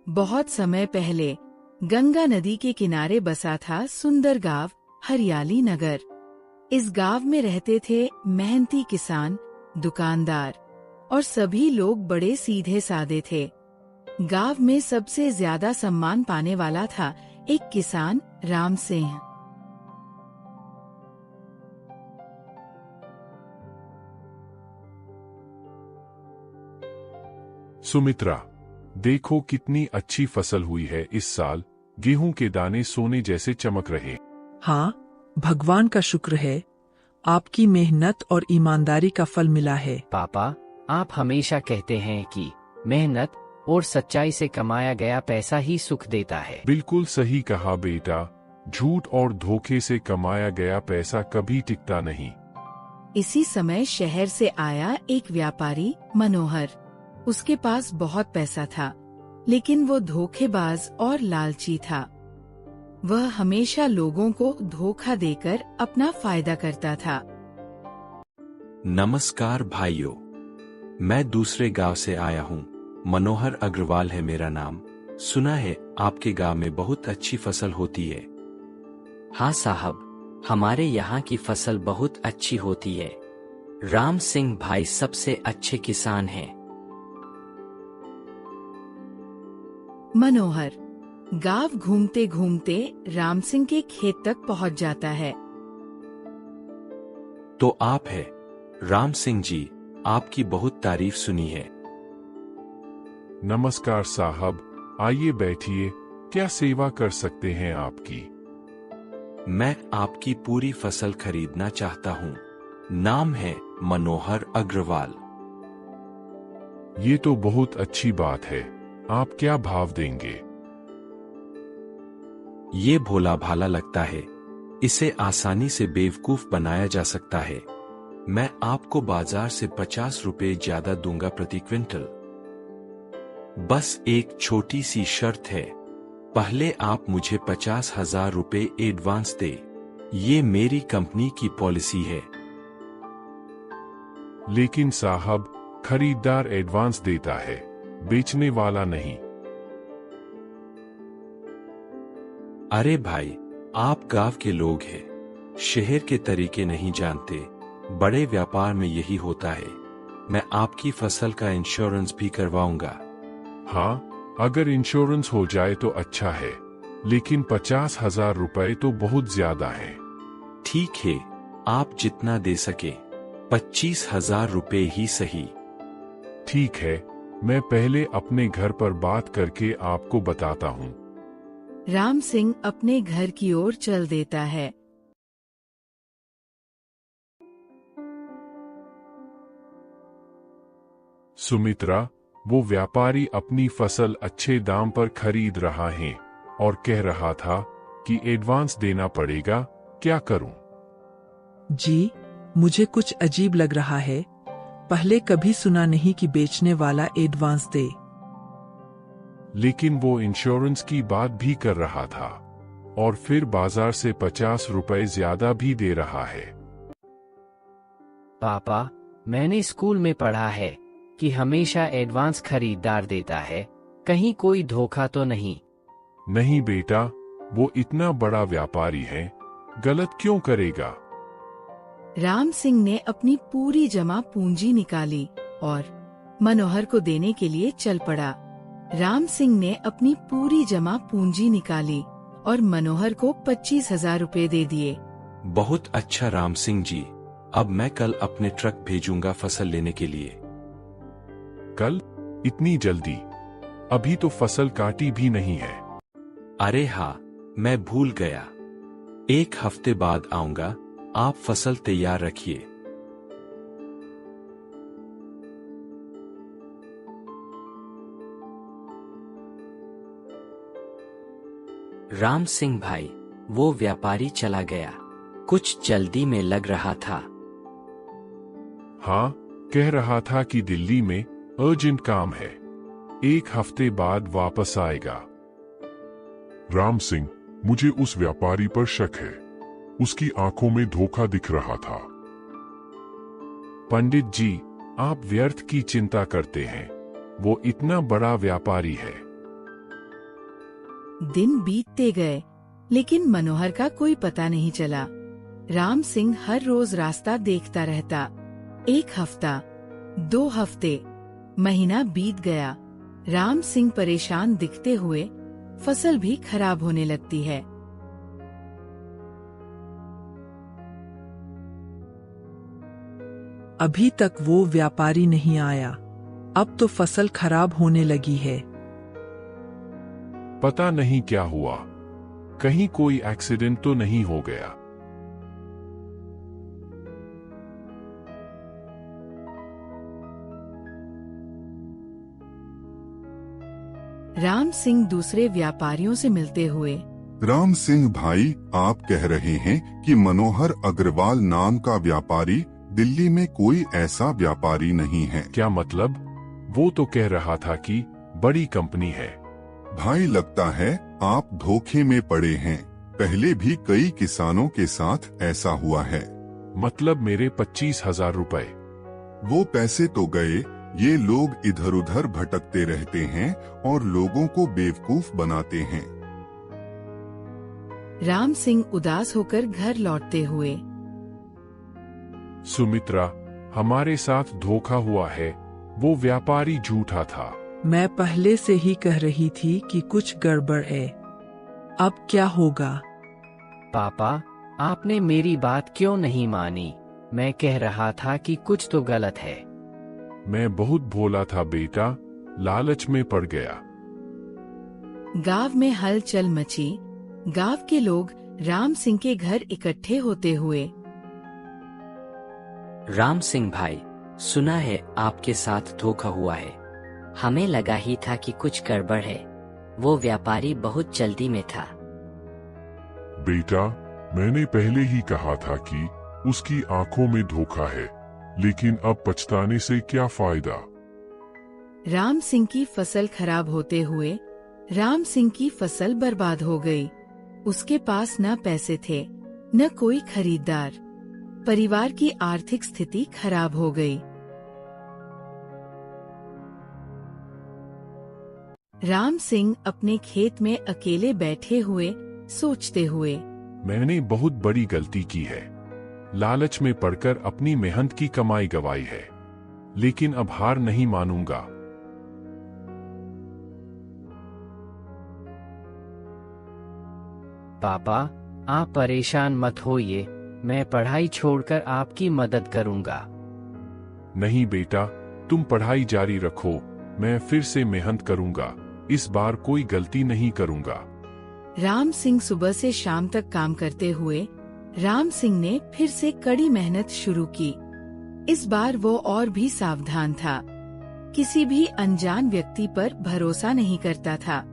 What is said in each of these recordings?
बहुत समय पहले गंगा नदी के किनारे बसा था सुंदर गांव हरियाली नगर। इस गांव में रहते थे मेहनती किसान, दुकानदार और सभी लोग बड़े सीधे साधे थे। गांव में सबसे ज्यादा सम्मान पाने वाला था एक किसान राम सिंह। सुमित्रा, देखो कितनी अच्छी फसल हुई है इस साल। गेहूं के दाने सोने जैसे चमक रहे। हाँ, भगवान का शुक्र है। आपकी मेहनत और ईमानदारी का फल मिला है। पापा, आप हमेशा कहते हैं कि मेहनत और सच्चाई से कमाया गया पैसा ही सुख देता है। बिल्कुल सही कहा बेटा। झूठ और धोखे से कमाया गया पैसा कभी टिकता नहीं। इसी समय शहर से आया एक व्यापारी मनोहर। उसके पास बहुत पैसा था, लेकिन वो धोखेबाज और लालची था। वह हमेशा लोगों को धोखा देकर अपना फायदा करता था। नमस्कार भाइयों, मैं दूसरे गांव से आया हूं। मनोहर अग्रवाल है मेरा नाम। सुना है आपके गांव में बहुत अच्छी फसल होती है। हाँ साहब, हमारे यहाँ की फसल बहुत अच्छी होती है। राम सिंह भाई सबसे अच्छे किसान हैं। मनोहर गांव घूमते घूमते राम सिंह के खेत तक पहुंच जाता है। तो आप है राम सिंह जी, आपकी बहुत तारीफ सुनी है। नमस्कार साहब, आइए बैठिए। क्या सेवा कर सकते हैं आपकी? मैं आपकी पूरी फसल खरीदना चाहता हूँ। नाम है मनोहर अग्रवाल। ये तो बहुत अच्छी बात है। आप क्या भाव देंगे? ये भोला भाला लगता है। इसे आसानी से बेवकूफ बनाया जा सकता है। मैं आपको बाजार से 50 रुपए ज्यादा दूंगा प्रति क्विंटल। बस एक छोटी सी शर्त है। पहले आप मुझे 50,000 रुपए एडवांस दे। ये मेरी कंपनी की पॉलिसी है। लेकिन साहब, खरीदार एडवांस देता है, बेचने वाला नहीं। अरे भाई, आप गांव के लोग हैं, शहर के तरीके नहीं जानते। बड़े व्यापार में यही होता है। मैं आपकी फसल का इंश्योरेंस भी करवाऊंगा। हाँ, अगर इंश्योरेंस हो जाए तो अच्छा है, लेकिन 50,000 रुपए तो बहुत ज्यादा है। ठीक है, आप जितना दे सके। 25,000 रुपए ही सही। ठीक है, मैं पहले अपने घर पर बात करके आपको बताता हूँ। राम सिंह अपने घर की ओर चल देता है। सुमित्रा, वो व्यापारी अपनी फसल अच्छे दाम पर खरीद रहा है और कह रहा था कि एडवांस देना पड़ेगा। क्या करूं? जी, मुझे कुछ अजीब लग रहा है। पहले कभी सुना नहीं कि बेचने वाला एडवांस दे। लेकिन वो इंश्योरेंस की बात भी कर रहा था और फिर बाजार से 50 रुपए ज्यादा भी दे रहा है। पापा, मैंने स्कूल में पढ़ा है कि हमेशा एडवांस खरीदार देता है। कहीं कोई धोखा तो नहीं? नहीं बेटा, वो इतना बड़ा व्यापारी है, गलत क्यों करेगा? राम सिंह ने अपनी पूरी जमा पूंजी निकाली और मनोहर को देने के लिए चल पड़ा। राम सिंह ने अपनी पूरी जमा पूंजी निकाली और मनोहर को 25,000 रुपए दे दिए। बहुत अच्छा राम सिंह जी, अब मैं कल अपने ट्रक भेजूंगा फसल लेने के लिए। कल? इतनी जल्दी? अभी तो फसल काटी भी नहीं है। अरे हाँ, मैं भूल गया। 1 हफ्ते बाद आऊंगा। आप फसल तैयार रखिए। राम सिंह भाई, वो व्यापारी चला गया। कुछ जल्दी में लग रहा था। हाँ, कह रहा था कि दिल्ली में अर्जेंट काम है, 1 हफ्ते बाद वापस आएगा। राम सिंह, मुझे उस व्यापारी पर शक है। उसकी आंखों में धोखा दिख रहा था। पंडित जी, आप व्यर्थ की चिंता करते हैं। वो इतना बड़ा व्यापारी है। दिन बीतते गए, लेकिन मनोहर का कोई पता नहीं चला। राम सिंह हर रोज रास्ता देखता रहता। 1 हफ्ता, 2 हफ्ते, महीना बीत गया। राम सिंह परेशान दिखते हुए फसल भी खराब होने लगती है। अभी तक वो व्यापारी नहीं आया। अब तो फसल खराब होने लगी है। पता नहीं क्या हुआ, कहीं कोई एक्सीडेंट तो नहीं हो गया। राम सिंह दूसरे व्यापारियों से मिलते हुए, राम सिंह भाई, आप कह रहे हैं कि मनोहर अग्रवाल नाम का व्यापारी दिल्ली में कोई ऐसा व्यापारी नहीं है। क्या मतलब? वो तो कह रहा था कि बड़ी कंपनी है। भाई, लगता है आप धोखे में पड़े हैं। पहले भी कई किसानों के साथ ऐसा हुआ है। मतलब मेरे 25,000 रुपए? वो पैसे तो गए, ये लोग इधर उधर भटकते रहते हैं और लोगों को बेवकूफ बनाते हैं। राम सिंह उदास होकर घर लौटते हुए, सुमित्रा, हमारे साथ धोखा हुआ है। वो व्यापारी झूठा था। मैं पहले से ही कह रही थी कि कुछ गड़बड़ है। अब क्या होगा? पापा, आपने मेरी बात क्यों नहीं मानी? मैं कह रहा था कि कुछ तो गलत है। मैं बहुत भोला था बेटा, लालच में पड़ गया। गांव में हलचल मची। गांव के लोग राम सिंह के घर इकट्ठे होते हुए, राम सिंह भाई, सुना है आपके साथ धोखा हुआ है। हमें लगा ही था कि कुछ गड़बड़ है। वो व्यापारी बहुत जल्दी में था। बेटा, मैंने पहले ही कहा था कि उसकी आंखों में धोखा है, लेकिन अब पछताने से क्या फायदा। राम सिंह की फसल खराब होते हुए राम सिंह की फसल बर्बाद हो गई। उसके पास न पैसे थे, न कोई खरीदार। परिवार की आर्थिक स्थिति खराब हो गई। राम सिंह अपने खेत में अकेले बैठे हुए सोचते हुए, मैंने बहुत बड़ी गलती की है। लालच में पड़कर अपनी मेहनत की कमाई गंवाई है, लेकिन अब हार नहीं मानूंगा। पापा, आप परेशान मत होइए। मैं पढ़ाई छोड़कर आपकी मदद करूंगा। नहीं बेटा, तुम पढ़ाई जारी रखो। मैं फिर से मेहनत करूंगा। इस बार कोई गलती नहीं करूंगा। राम सिंह सुबह से शाम तक काम करते हुए राम सिंह ने फिर से कड़ी मेहनत शुरू की। इस बार वो और भी सावधान था। किसी भी अनजान व्यक्ति पर भरोसा नहीं करता था।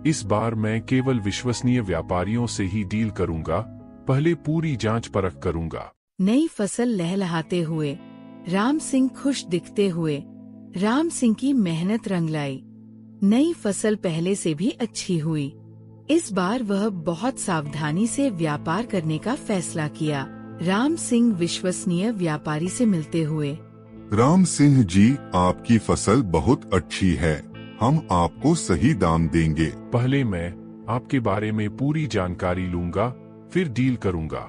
इस बार मैं केवल विश्वसनीय व्यापारियों से ही डील करूंगा। पहले पूरी जांच परख करूंगा। नई फसल लहलहाते हुए राम सिंह खुश दिखते हुए राम सिंह की मेहनत रंग लाई। नई फसल पहले से भी अच्छी हुई। इस बार वह बहुत सावधानी से व्यापार करने का फैसला किया। राम सिंह विश्वसनीय व्यापारी से मिलते हुए, राम सिंह जी, आपकी फसल बहुत अच्छी है। हम आपको सही दाम देंगे। पहले मैं आपके बारे में पूरी जानकारी लूंगा, फिर डील करूंगा।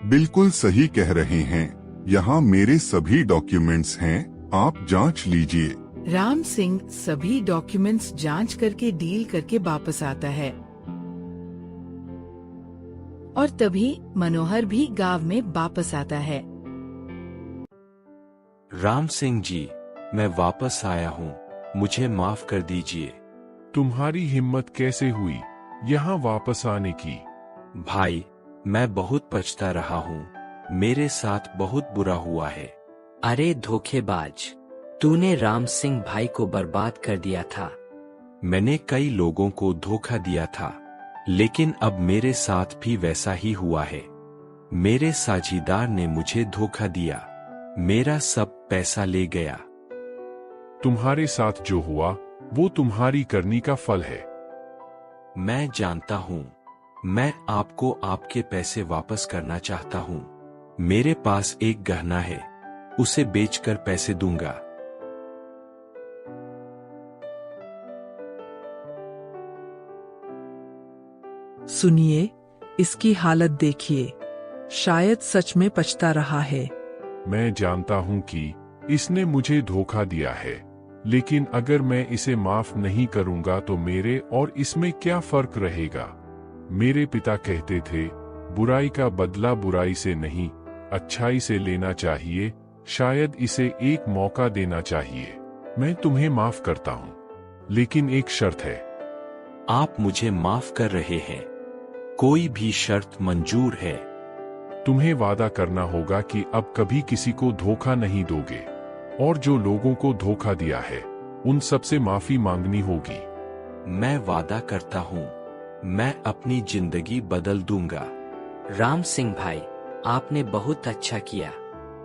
बिल्कुल सही कह रहे हैं। यहाँ मेरे सभी डॉक्यूमेंट्स हैं, आप जांच लीजिए। राम सिंह सभी डॉक्यूमेंट्स जांच करके डील करके वापस आता है। और तभी मनोहर भी गांव में वापस आता है। राम सिंह जी, मैं वापस आया हूँ। मुझे माफ कर दीजिए। तुम्हारी हिम्मत कैसे हुई यहाँ वापस आने की? भाई, मैं बहुत पछता रहा हूँ। मेरे साथ बहुत बुरा हुआ है। अरे धोखेबाज, तूने राम सिंह भाई को बर्बाद कर दिया था। मैंने कई लोगों को धोखा दिया था, लेकिन अब मेरे साथ भी वैसा ही हुआ है। मेरे साझीदार ने मुझे धोखा दिया, मेरा सब पैसा ले गया। तुम्हारे साथ जो हुआ वो तुम्हारी करनी का फल है। मैं जानता हूँ। मैं आपको आपके पैसे वापस करना चाहता हूँ। मेरे पास एक गहना है, उसे बेचकर पैसे दूंगा। सुनिए, इसकी हालत देखिए। शायद सच में पछता रहा है। मैं जानता हूं कि इसने मुझे धोखा दिया है, लेकिन अगर मैं इसे माफ नहीं करूंगा तो मेरे और इसमें क्या फर्क रहेगा। मेरे पिता कहते थे, बुराई का बदला बुराई से नहीं, अच्छाई से लेना चाहिए। शायद इसे एक मौका देना चाहिए। मैं तुम्हें माफ करता हूं, लेकिन एक शर्त है। आप मुझे माफ कर रहे हैं? कोई भी शर्त मंजूर है। तुम्हें वादा करना होगा कि अब कभी किसी को धोखा नहीं दोगे, और जो लोगों को धोखा दिया है उन सबसे माफी मांगनी होगी। मैं वादा करता हूँ, मैं अपनी जिंदगी बदल दूंगा। राम सिंह भाई, आपने बहुत अच्छा किया।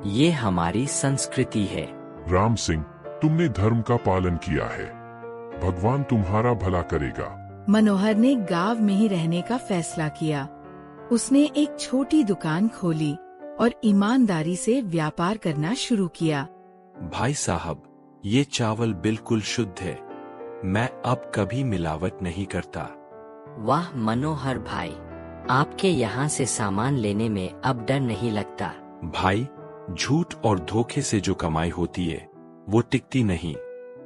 ये हमारी संस्कृति है। राम सिंह, तुमने धर्म का पालन किया है। भगवान तुम्हारा भला करेगा। मनोहर ने गांव में ही रहने का फैसला किया। उसने एक छोटी दुकान खोली और ईमानदारी से व्यापार करना शुरू किया। भाई साहब, ये चावल बिल्कुल शुद्ध है। मैं अब कभी मिलावट नहीं करता। वाह मनोहर भाई, आपके यहाँ से सामान लेने में अब डर नहीं लगता। भाई, झूठ और धोखे से जो कमाई होती है वो टिकती नहीं।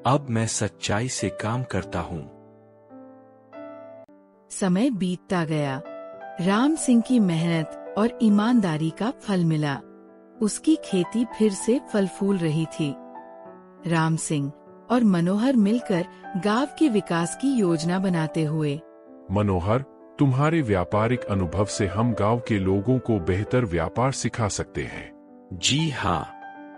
अब मैं सच्चाई से काम करता हूँ। समय बीतता गया। राम सिंह की मेहनत और ईमानदारी का फल मिला। उसकी खेती फिर से फल फूल रही थी। राम सिंह और मनोहर मिलकर गांव के विकास की योजना बनाते हुए। मनोहर, तुम्हारे व्यापारिक अनुभव से हम गांव के लोगों को बेहतर व्यापार सिखा सकते हैं। जी हाँ,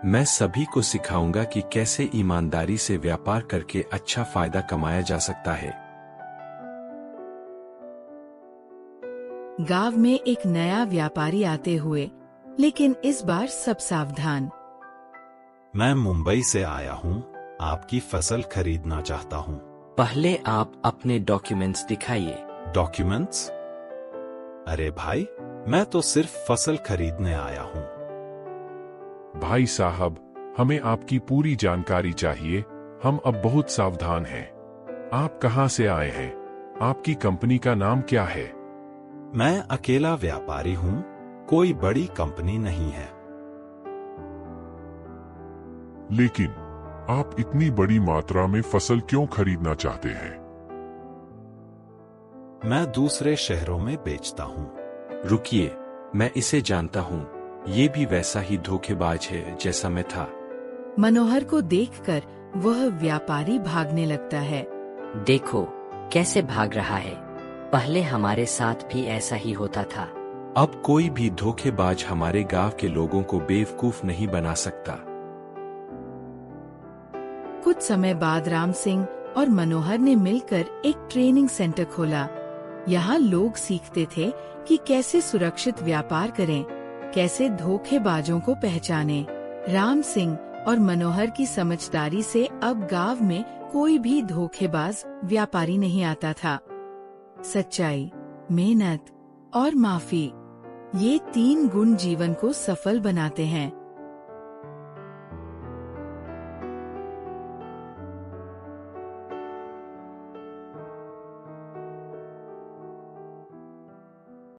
मैं सभी को सिखाऊंगा कि कैसे ईमानदारी से व्यापार करके अच्छा फायदा कमाया जा सकता है। गांव में एक नया व्यापारी आते हुए, लेकिन इस बार सब सावधान। मैं मुंबई से आया हूँ, आपकी फसल खरीदना चाहता हूँ। पहले आप अपने डॉक्यूमेंट्स दिखाइए। डॉक्यूमेंट्स? अरे भाई, मैं तो सिर्फ फसल खरीदने आया हूँ। भाई साहब, हमें आपकी पूरी जानकारी चाहिए। हम अब बहुत सावधान हैं। आप कहां से आए हैं? आपकी कंपनी का नाम क्या है? मैं अकेला व्यापारी हूँ, कोई बड़ी कंपनी नहीं है। लेकिन आप इतनी बड़ी मात्रा में फसल क्यों खरीदना चाहते हैं? मैं दूसरे शहरों में बेचता हूँ। रुकिए, मैं इसे जानता हूँ। ये भी वैसा ही धोखेबाज है जैसा मैं था। मनोहर को देखकर वह व्यापारी भागने लगता है। देखो कैसे भाग रहा है। पहले हमारे साथ भी ऐसा ही होता था। अब कोई भी धोखेबाज हमारे गांव के लोगों को बेवकूफ नहीं बना सकता। कुछ समय बाद राम सिंह और मनोहर ने मिलकर एक ट्रेनिंग सेंटर खोला। यहाँ लोग सीखते थे कि कैसे सुरक्षित व्यापार करें, कैसे धोखेबाजों को पहचानें। राम सिंह और मनोहर की समझदारी से अब गांव में कोई भी धोखेबाज व्यापारी नहीं आता था। सच्चाई, मेहनत और माफी, ये 3 गुण जीवन को सफल बनाते हैं।